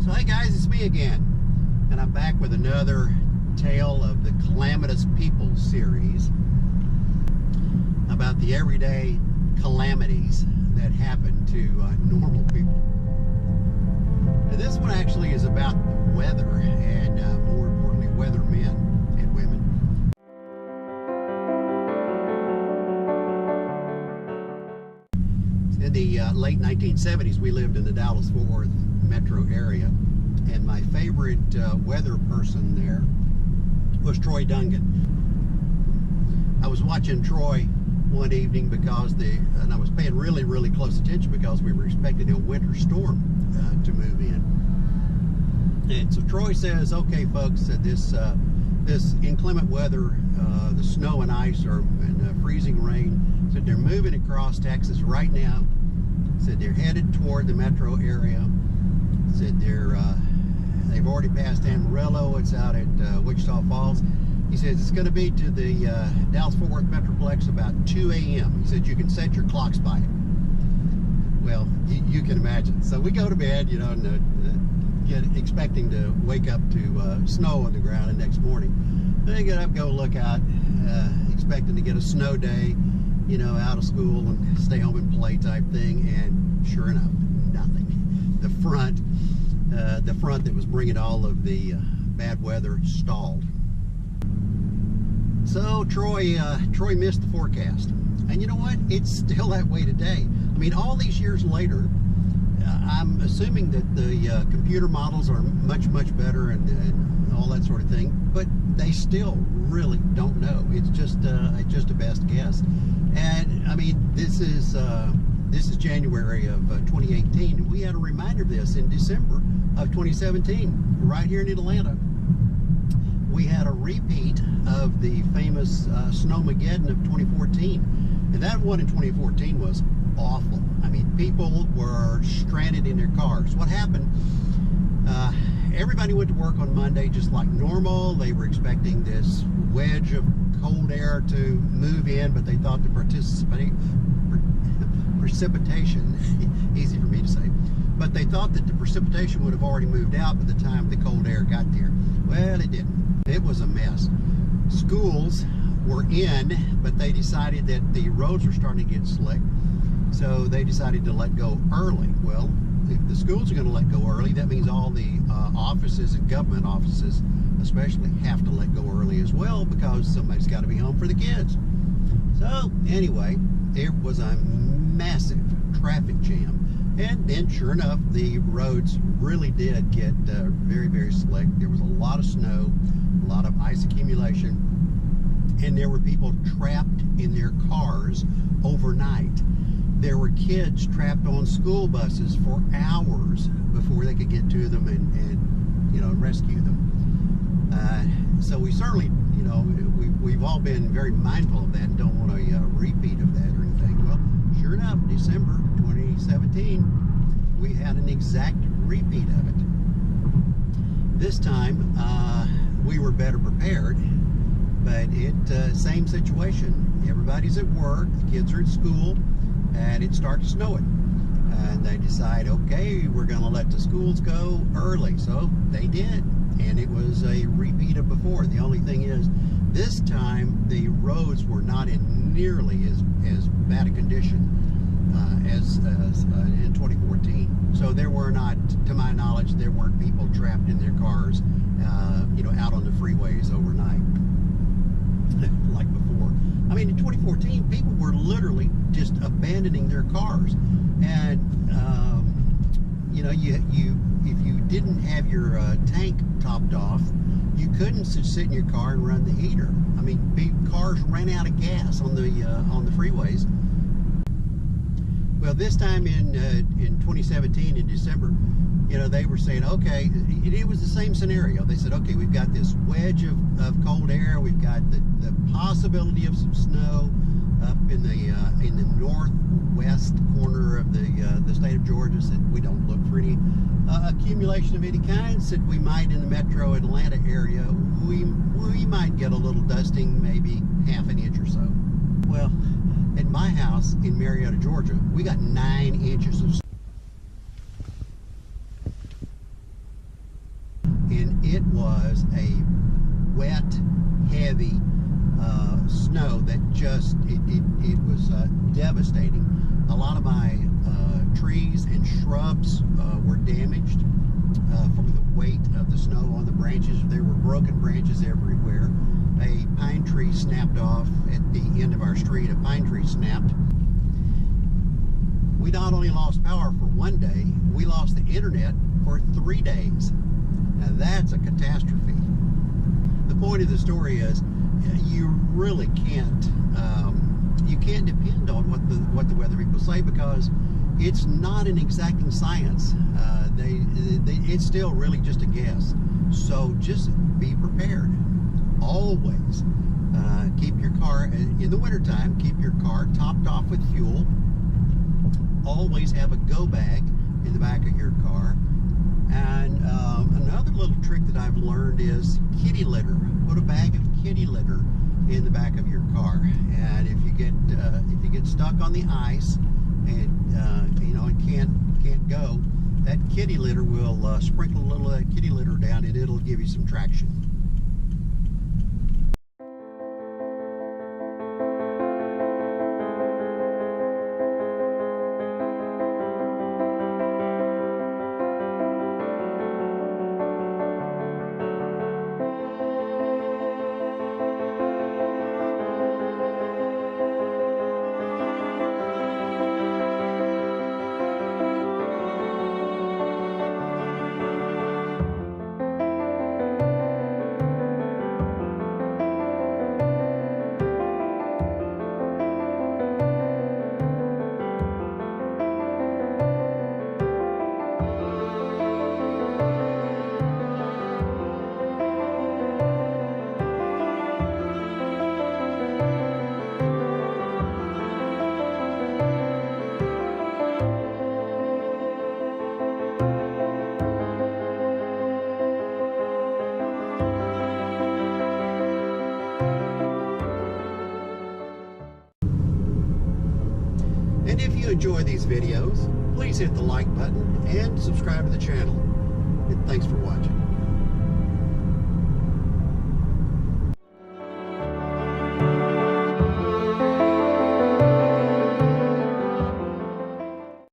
So hey guys, it's me again, and I'm back with another tale of the Calamitous People series about the everyday calamities that happen to normal people. Now, this one actually is about the weather and more importantly weathermen and women. In the late 1970s, we lived in the Dallas-Fort Worth metro area, and my favorite weather person there was Troy Dungan. I was watching Troy one evening and I was paying really close attention because we were expecting a winter storm to move in. And so Troy says, okay folks, this inclement weather, the snow and ice and freezing rain, said they're moving across Texas right now. Said they're headed toward the metro area. Said they've already passed Amarillo. It's out at Wichita Falls. He says it's going to be to the Dallas-Fort Worth Metroplex about 2 a.m. He said you can set your clocks by it. Well, you can imagine. So we go to bed, you know, and expecting to wake up to snow on the ground the next morning. Then I get up, go look out, expecting to get a snow day, you know, out of school and stay home and play type thing. And sure enough, nothing. The front that was bringing all of the bad weather stalled. So Troy missed the forecast, and you know what? It's still that way today. I mean, all these years later, I'm assuming that the computer models are much better and all that sort of thing, but they still really don't know. It's just a best guess. And I mean, this is January of 2018, and we had a reminder of this in December of 2017, right here in Atlanta. We had a repeat of the famous Snowmageddon of 2014, and that one in 2014 was awful. I mean, people were stranded in their cars. What happened? Everybody went to work on Monday just like normal. They were expecting this wedge of cold air to move in, but they thought the precipitation, easy for me to say, but they thought that the precipitation would have already moved out by the time the cold air got there. Well, it didn't. It was a mess. Schools were in, but they decided that the roads were starting to get slick, so they decided to let go early. Well, if the schools are going to let go early, that means all the offices and government offices especially have to let go early as well, because somebody's got to be home for the kids. So anyway, it was a massive traffic jam. And then, sure enough, the roads really did get very slick. There was a lot of snow, a lot of ice accumulation, and there were people trapped in their cars overnight. There were kids trapped on school buses for hours before they could get to them and you know, rescue them. So we certainly, you know, we've all been very mindful of that and don't want a repeat of that or anything. Well, sure enough, December 2017, we had an exact repeat of it. This time, we were better prepared, but same situation. Everybody's at work, the kids are at school, and it starts snowing. And they decide, okay, we're going to let the schools go early. So they did, and it was a repeat of before. The only thing is, this time the roads were not in nearly as bad a condition as in 2014. So there were not, to my knowledge, there weren't people trapped in their cars, you know, out on the freeways overnight like before. I mean, in 2014, people were literally just abandoning their cars, and you know, if you didn't have your tank topped off, you couldn't sit in your car and run the heater. I mean, cars ran out of gas on the freeways. Well, this time in 2017 in December, you know, they were saying, okay, it was the same scenario. They said, okay, we've got this wedge of cold air, we've got the possibility of some snow up in the northwest corner of the state of Georgia. Said we don't look for any accumulation of any kind. Said we might in the metro Atlanta area, we might get a little dusting, maybe half an inch or so. Well, at my house in Marietta, Georgia, we got 9 inches of snow. and it was a wet, heavy snow that just, it was devastating. A lot of my trees and shrubs were damaged from the weight of the snow on the branches. There were broken branches everywhere. A pine tree snapped off at the end of our street. A pine tree snapped. We not only lost power for one day, we lost the internet for 3 days. Now that's a catastrophe. The point of the story is, you really can't depend on what the weather people say, because it's not an exacting science. It's still really just a guess. So just be prepared. Always keep your car, in the wintertime, keep your car topped off with fuel. Always have a go bag in the back of your car. And another little trick that I've learned is kitty litter. Put a bag of kitty litter in the back of your car. And if you get stuck on the ice and you know, it can't go, that kitty litter will sprinkle a little kitty litter down, and it'll give you some traction. And if you enjoy these videos, please hit the like button and subscribe to the channel. And thanks for watching.